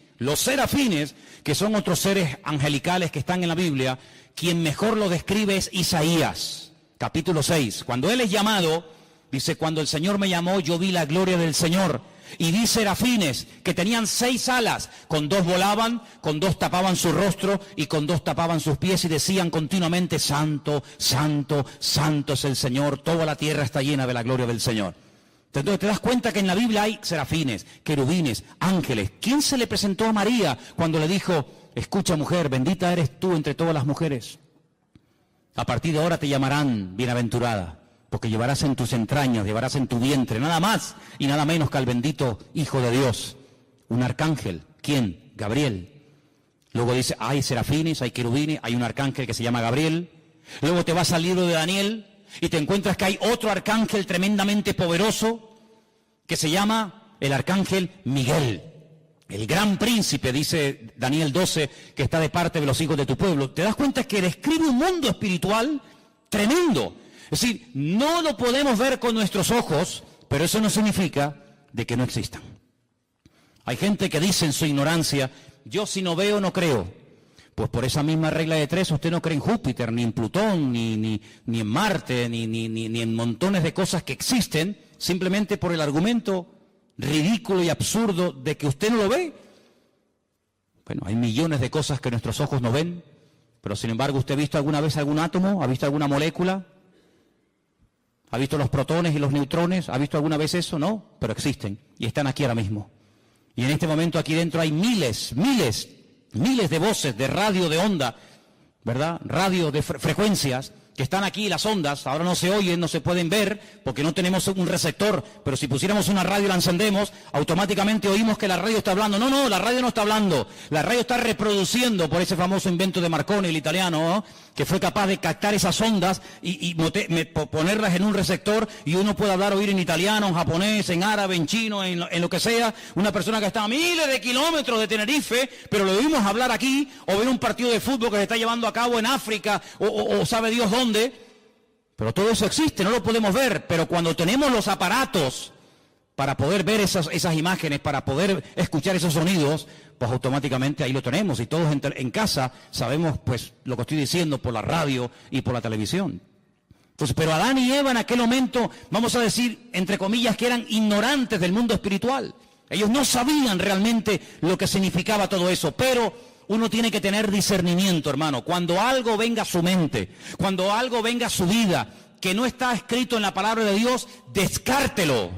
que son otros seres angelicales que están en la Biblia, quien mejor lo describe es Isaías, capítulo 6. Cuando él es llamado, dice, cuando el Señor me llamó, yo vi la gloria del Señor. Y vi serafines que tenían 6 alas, con 2 volaban, con 2 tapaban su rostro y con 2 tapaban sus pies y decían continuamente, santo, santo, santo es el Señor, toda la tierra está llena de la gloria del Señor. Entonces te das cuenta que en la Biblia hay serafines, querubines, ángeles. ¿Quién se le presentó a María cuando le dijo, escucha mujer, bendita eres tú entre todas las mujeres? A partir de ahora te llamarán bienaventurada, porque llevarás en tus entrañas, llevarás en tu vientre, nada más y nada menos que al bendito Hijo de Dios. Un arcángel. ¿Quién? Gabriel. Luego dice, hay serafines, hay querubines, hay un arcángel que se llama Gabriel. Luego te vas al libro de Daniel y te encuentras que hay otro arcángel tremendamente poderoso que se llama el arcángel Miguel. El gran príncipe, dice Daniel 12, que está de parte de los hijos de tu pueblo. Te das cuenta que describe un mundo espiritual tremendo. Es decir, no lo podemos ver con nuestros ojos, pero eso no significa de que no existan. Hay gente que dice en su ignorancia, yo si no veo no creo. Pues por esa misma regla de tres, usted no cree en Júpiter, ni en Plutón, ni en Marte, ni en montones de cosas que existen, simplemente por el argumento ridículo y absurdo de que usted no lo ve. Bueno, hay millones de cosas que nuestros ojos no ven, pero sin embargo, ¿usted ha visto alguna vez algún átomo? ¿Ha visto alguna molécula? ¿Ha visto los protones y los neutrones? ¿Ha visto alguna vez eso? No, pero existen y están aquí ahora mismo. Y en este momento aquí dentro hay miles de voces de radio de onda, ¿verdad? Radio de frecuencias que están aquí, las ondas, ahora no se oyen, no se pueden ver, porque no tenemos un receptor, pero si pusiéramos una radio y la encendemos, automáticamente oímos que la radio está hablando. No, la radio no está hablando, la radio está reproduciendo por ese famoso invento de Marconi, el italiano, ¿no? Que fue capaz de captar esas ondas y ponerlas en un receptor y uno puede hablar, oír en italiano, en japonés, en árabe, en chino, en lo que sea, una persona que está a miles de kilómetros de Tenerife, pero lo oímos hablar aquí, o ver un partido de fútbol que se está llevando a cabo en África, o sabe Dios dónde. Pero todo eso existe, no lo podemos ver, pero cuando tenemos los aparatos para poder ver esas imágenes, para poder escuchar esos sonidos, pues automáticamente ahí lo tenemos y todos en casa sabemos pues lo que estoy diciendo por la radio y por la televisión. Entonces, pero Adán y Eva en aquel momento, vamos a decir, entre comillas, que eran ignorantes del mundo espiritual. Ellos no sabían realmente lo que significaba todo eso, pero uno tiene que tener discernimiento, hermano. Cuando algo venga a su mente, cuando algo venga a su vida, que no está escrito en la palabra de Dios, descártelo,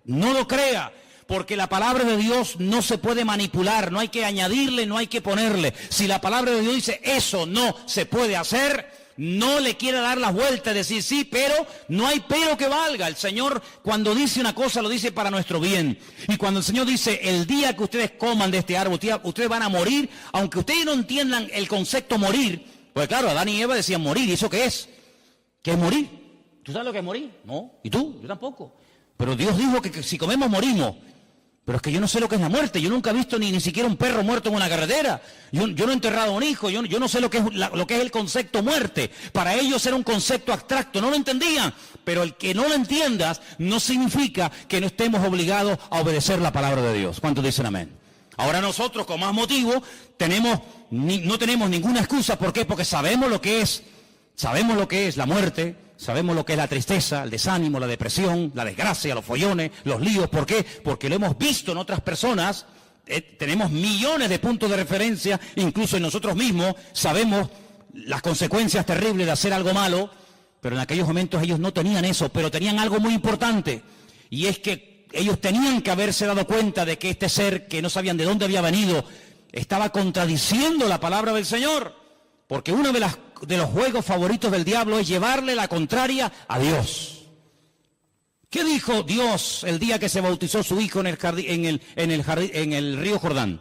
no lo crea, porque la palabra de Dios no se puede manipular, no hay que añadirle, no hay que ponerle. Si la palabra de Dios dice, eso no se puede hacer, no le quiere dar las vueltas, decir sí, pero no hay pero que valga. El Señor cuando dice una cosa lo dice para nuestro bien. Y cuando el Señor dice, el día que ustedes coman de este árbol, ustedes van a morir, aunque ustedes no entiendan el concepto morir, pues claro, Adán y Eva decían morir, ¿y eso qué es? ¿Qué es morir? ¿Tú sabes lo que es morir? No. ¿Y tú? Yo tampoco. Pero Dios dijo que si comemos morimos. Pero es que yo no sé lo que es la muerte, yo nunca he visto ni siquiera un perro muerto en una carretera, yo no he enterrado a un hijo, yo no sé lo que es el concepto muerte. Para ellos era un concepto abstracto, no lo entendían, pero el que no lo entiendas no significa que no estemos obligados a obedecer la palabra de Dios. ¿Cuántos dicen amén? Ahora nosotros con más motivo no tenemos ninguna excusa. ¿Por qué? Porque sabemos lo que es la muerte. Sabemos lo que es la tristeza, el desánimo, la depresión, la desgracia, los follones, los líos. ¿Por qué? Porque lo hemos visto en otras personas. Tenemos millones de puntos de referencia, incluso en nosotros mismos. Sabemos las consecuencias terribles de hacer algo malo, pero en aquellos momentos ellos no tenían eso, pero tenían algo muy importante. Y es que ellos tenían que haberse dado cuenta de que este ser, que no sabían de dónde había venido, estaba contradiciendo la palabra del Señor. Porque uno de los juegos favoritos del diablo es llevarle la contraria a Dios. ¿Qué dijo Dios el día que se bautizó su hijo en el río Jordán?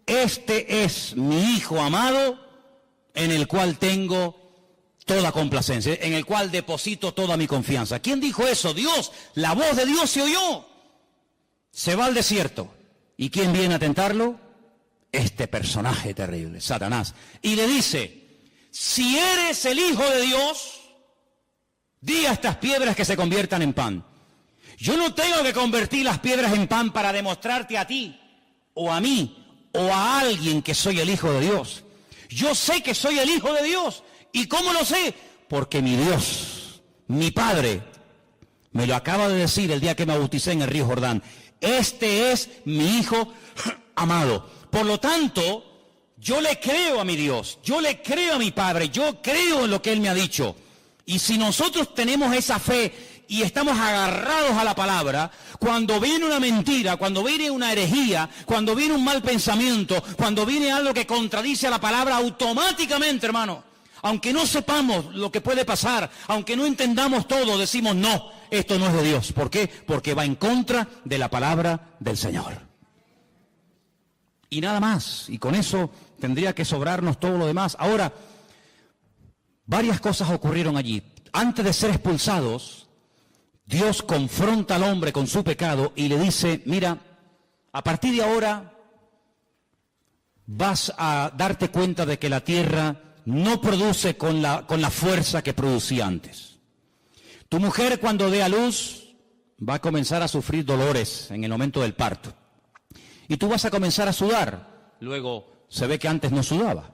Este es mi hijo amado, en el cual tengo toda complacencia, en el cual deposito toda mi confianza. ¿Quién dijo eso? Dios. La voz de Dios se oyó. Se va al desierto. ¿Y quién viene a tentarlo? Este personaje terrible, Satanás. Y le dice, si eres el Hijo de Dios, di a estas piedras que se conviertan en pan. Yo no tengo que convertir las piedras en pan para demostrarte a ti, o a mí, o a alguien que soy el Hijo de Dios. Yo sé que soy el Hijo de Dios. ¿Y cómo lo sé? Porque mi Dios, mi Padre, me lo acaba de decir el día que me bauticé en el río Jordán. Este es mi Hijo amado. Por lo tanto, yo le creo a mi Dios, yo le creo a mi Padre, yo creo en lo que Él me ha dicho. Y si nosotros tenemos esa fe y estamos agarrados a la palabra, cuando viene una mentira, cuando viene una herejía, cuando viene un mal pensamiento, cuando viene algo que contradice a la palabra, automáticamente, hermano, aunque no sepamos lo que puede pasar, aunque no entendamos todo, decimos no, esto no es de Dios. ¿Por qué? Porque va en contra de la palabra del Señor. Y nada más, y con eso tendría que sobrarnos todo lo demás. Ahora, varias cosas ocurrieron allí. Antes de ser expulsados, Dios confronta al hombre con su pecado y le dice, mira, a partir de ahora vas a darte cuenta de que la tierra no produce con la fuerza que producía antes. Tu mujer, cuando dé a luz, va a comenzar a sufrir dolores en el momento del parto. Y tú vas a comenzar a sudar. Luego se ve que antes no sudaba.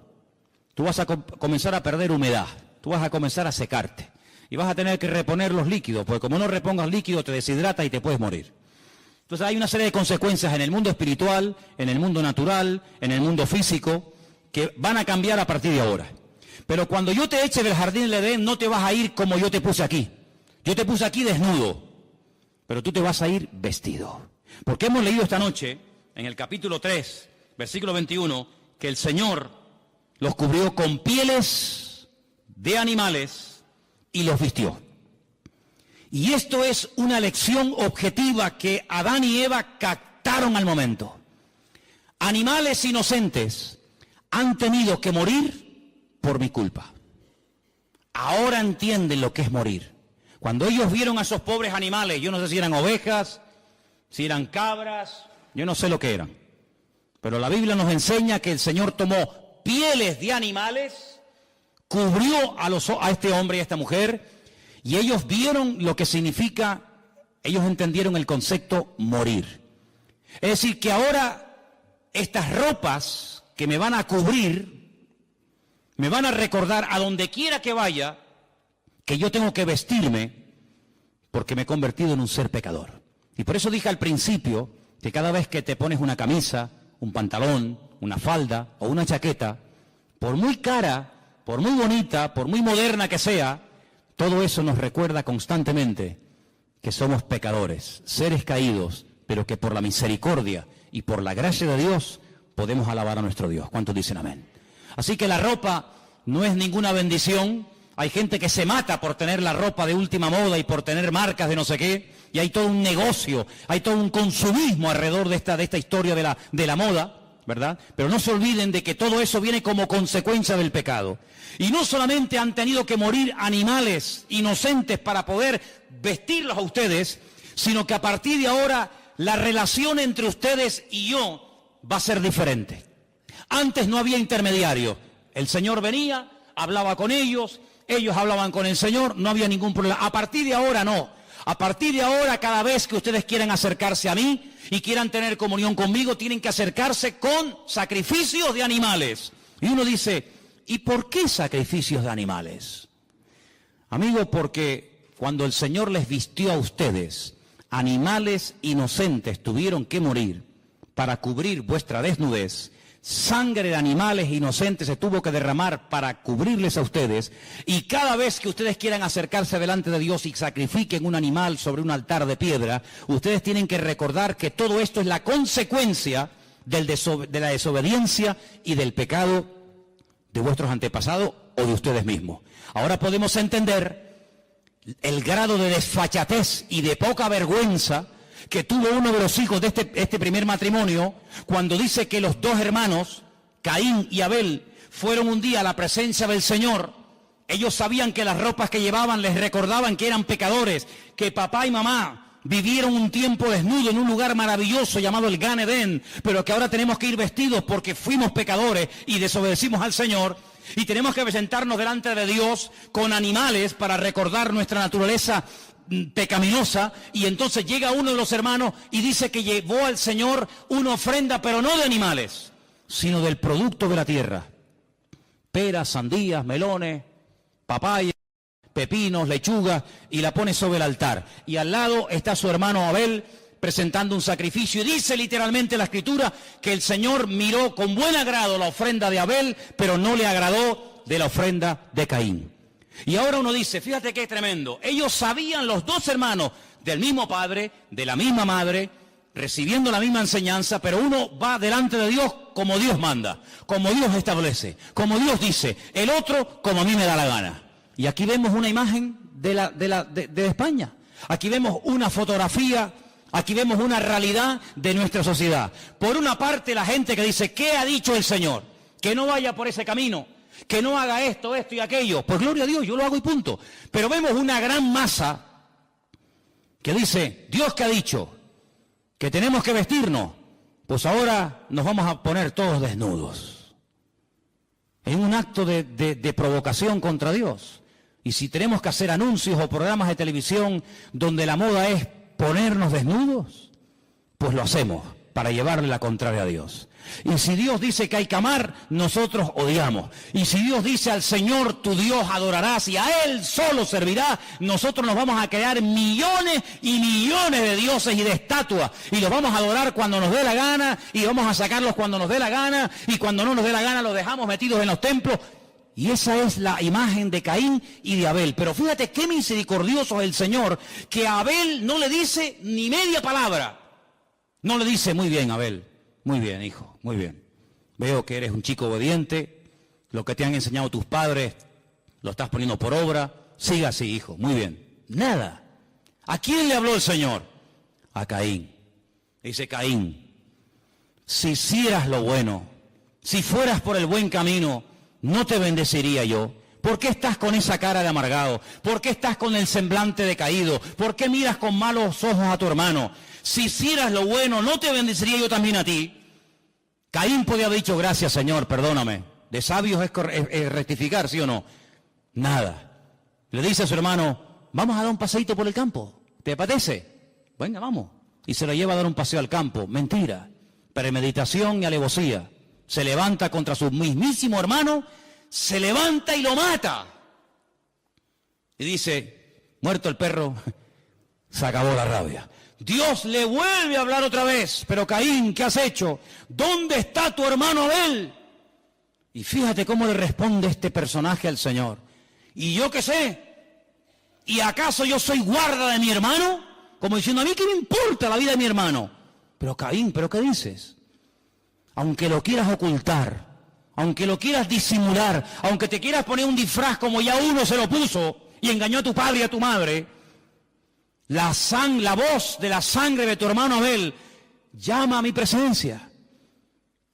Tú vas a comenzar a perder humedad. Tú vas a comenzar a secarte. Y vas a tener que reponer los líquidos, porque como no repongas líquido te deshidrata y te puedes morir. Entonces hay una serie de consecuencias en el mundo espiritual, en el mundo natural, en el mundo físico, que van a cambiar a partir de ahora. Pero cuando yo te eche del jardín del Edén, no te vas a ir como yo te puse aquí. Yo te puse aquí desnudo, pero tú te vas a ir vestido. Porque hemos leído esta noche, en el capítulo 3, versículo 21, que el Señor los cubrió con pieles de animales y los vistió. Y esto es una lección objetiva que Adán y Eva captaron al momento. Animales inocentes han tenido que morir por mi culpa. Ahora entienden lo que es morir. Cuando ellos vieron a esos pobres animales, yo no sé si eran ovejas, si eran cabras, yo no sé lo que eran. Pero la Biblia nos enseña que el Señor tomó pieles de animales, cubrió a este hombre y a esta mujer, y ellos vieron lo que significa, ellos entendieron el concepto morir. Es decir, que ahora estas ropas que me van a cubrir, me van a recordar a donde quiera que vaya, que yo tengo que vestirme porque me he convertido en un ser pecador. Y por eso dije al principio que cada vez que te pones una camisa, un pantalón, una falda o una chaqueta, por muy cara, por muy bonita, por muy moderna que sea, todo eso nos recuerda constantemente que somos pecadores, seres caídos, pero que por la misericordia y por la gracia de Dios podemos alabar a nuestro Dios. ¿Cuántos dicen amén? Así que la ropa no es ninguna bendición. Hay gente que se mata por tener la ropa de última moda y por tener marcas de no sé qué, y hay todo un negocio, hay todo un consumismo alrededor de esta historia de la moda, ¿verdad? Pero no se olviden de que todo eso viene como consecuencia del pecado. Y no solamente han tenido que morir animales inocentes para poder vestirlos a ustedes, sino que a partir de ahora la relación entre ustedes y yo va a ser diferente. Antes no había intermediario. El Señor venía, hablaba con ellos hablaban con el Señor, no había ningún problema. A partir de ahora no. A partir de ahora, cada vez que ustedes quieran acercarse a mí y quieran tener comunión conmigo, tienen que acercarse con sacrificios de animales. Y uno dice, ¿y por qué sacrificios de animales? Amigo, porque cuando el Señor les vistió a ustedes, animales inocentes tuvieron que morir para cubrir vuestra desnudez. Sangre de animales inocentes se tuvo que derramar para cubrirles a ustedes, y cada vez que ustedes quieran acercarse delante de Dios y sacrifiquen un animal sobre un altar de piedra, ustedes tienen que recordar que todo esto es la consecuencia de la desobediencia y del pecado de vuestros antepasados o de ustedes mismos. Ahora podemos entender el grado de desfachatez y de poca vergüenza que tuvo uno de los hijos de este primer matrimonio, cuando dice que los dos hermanos, Caín y Abel, fueron un día a la presencia del Señor. Ellos sabían que las ropas que llevaban les recordaban que eran pecadores, que papá y mamá vivieron un tiempo desnudo en un lugar maravilloso llamado el Gan Edén, pero que ahora tenemos que ir vestidos porque fuimos pecadores y desobedecimos al Señor, y tenemos que presentarnos delante de Dios con animales para recordar nuestra naturaleza pecaminosa. Y entonces llega uno de los hermanos y dice que llevó al Señor una ofrenda, pero no de animales, sino del producto de la tierra: peras, sandías, melones, papayas, pepinos, lechugas, y la pone sobre el altar. Y al lado está su hermano Abel presentando un sacrificio, y dice literalmente la Escritura que el Señor miró con buen agrado la ofrenda de Abel, pero no le agradó de la ofrenda de Caín. Y ahora uno dice, fíjate qué tremendo, ellos sabían, los dos hermanos, del mismo padre, de la misma madre, recibiendo la misma enseñanza, pero uno va delante de Dios como Dios manda, como Dios establece, como Dios dice, el otro como a mí me da la gana. Y aquí vemos una imagen de España, aquí vemos una fotografía, aquí vemos una realidad de nuestra sociedad. Por una parte la gente que dice, ¿qué ha dicho el Señor? Que no vaya por ese camino, que no haga esto, esto y aquello. Pues gloria a Dios, yo lo hago y punto. Pero vemos una gran masa que dice, Dios que ha dicho que tenemos que vestirnos, pues ahora nos vamos a poner todos desnudos. En un acto de provocación contra Dios. Y si tenemos que hacer anuncios o programas de televisión donde la moda es ponernos desnudos, pues lo hacemos para llevarle la contraria a Dios. Y si Dios dice que hay que amar, nosotros odiamos. Y si Dios dice al Señor tu Dios adorarás y a Él solo servirás, nosotros nos vamos a crear millones y millones de dioses y de estatuas. Y los vamos a adorar cuando nos dé la gana, y vamos a sacarlos cuando nos dé la gana, y cuando no nos dé la gana los dejamos metidos en los templos. Y esa es la imagen de Caín y de Abel. Pero fíjate qué misericordioso es el Señor, que a Abel no le dice ni media palabra. No le dice, muy bien, Abel, muy bien, hijo, muy bien. Veo que eres un chico obediente, lo que te han enseñado tus padres lo estás poniendo por obra, siga así, hijo, muy bien. Nada. ¿A quién le habló el Señor? A Caín. Dice Caín, si hicieras lo bueno, si fueras por el buen camino, ¿no te bendeciría yo? ¿Por qué estás con esa cara de amargado? ¿Por qué estás con el semblante decaído? ¿Por qué miras con malos ojos a tu hermano? Si hicieras lo bueno, ¿no te bendeciría yo también a ti? Caín podía haber dicho, gracias Señor, perdóname. De sabios es rectificar, ¿sí o no? Nada. Le dice a su hermano, vamos a dar un paseíto por el campo. ¿Te apetece? Venga, vamos. Y se lo lleva a dar un paseo al campo. Mentira. Premeditación y alevosía. Se levanta contra su mismísimo hermano, se levanta y lo mata. Y dice, muerto el perro, se acabó la rabia. Dios le vuelve a hablar otra vez, pero Caín, ¿qué has hecho? ¿Dónde está tu hermano Abel? Y fíjate cómo le responde este personaje al Señor. ¿Y yo qué sé? ¿Y acaso yo soy guarda de mi hermano? Como diciendo, a mí qué me importa la vida de mi hermano. Pero Caín, ¿pero qué dices? Aunque lo quieras ocultar, aunque lo quieras disimular, aunque te quieras poner un disfraz como ya uno se lo puso y engañó a tu padre y a tu madre, la voz de la sangre de tu hermano Abel llama a mi presencia.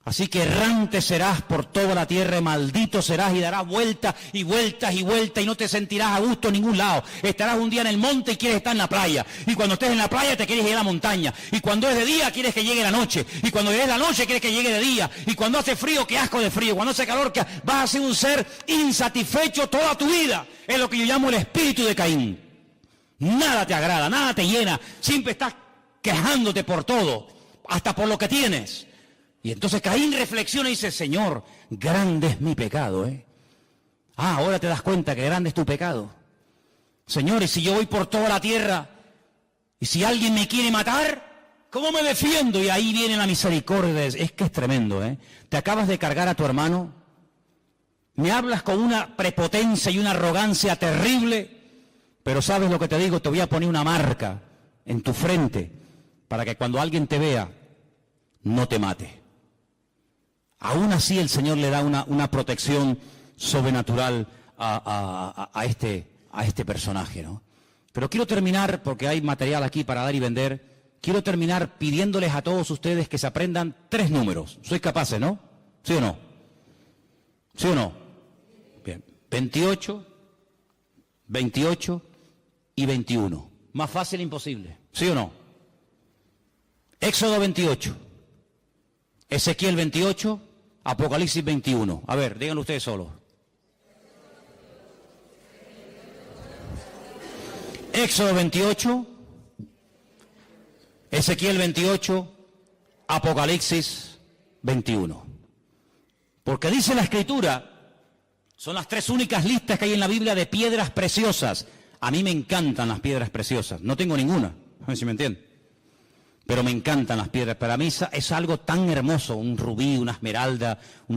Así que errante serás por toda la tierra, maldito serás y darás vueltas y vueltas y vueltas y no te sentirás a gusto en ningún lado. Estarás un día en el monte y quieres estar en la playa. Y cuando estés en la playa te quieres ir a la montaña. Y cuando es de día quieres que llegue la noche. Y cuando es la noche quieres que llegue de día. Y cuando hace frío, qué asco de frío. Cuando hace calor, vas a ser un ser insatisfecho toda tu vida. Es lo que yo llamo el espíritu de Caín. Nada te agrada, nada te llena. Siempre estás quejándote por todo, hasta por lo que tienes. Y entonces Caín reflexiona y dice, Señor, grande es mi pecado, ahora te das cuenta que grande es tu pecado. Señor, y si yo voy por toda la tierra, y si alguien me quiere matar, ¿cómo me defiendo? Y ahí viene la misericordia. Es que es tremendo, Te acabas de cargar a tu hermano, me hablas con una prepotencia y una arrogancia terrible, pero ¿sabes lo que te digo? Te voy a poner una marca en tu frente, para que cuando alguien te vea, no te mate. Aún así el Señor le da una protección sobrenatural a este personaje, ¿no? Pero quiero terminar, porque hay material aquí para dar y vender, quiero terminar pidiéndoles a todos ustedes que se aprendan 3 números. ¿Sois capaces, no? ¿Sí o no? ¿Sí o no? Bien. 28, 28 y 21. Más fácil imposible. ¿Sí o no? Éxodo 28. Ezequiel 28, Apocalipsis 21. A ver, díganlo ustedes solos. Éxodo 28, Ezequiel 28, Apocalipsis 21. Porque dice la Escritura, son las 3 únicas listas que hay en la Biblia de piedras preciosas. A mí me encantan las piedras preciosas. No tengo ninguna, a ver si me entienden. Pero me encantan las piedras. Para mí es algo tan hermoso, un rubí, una esmeralda, un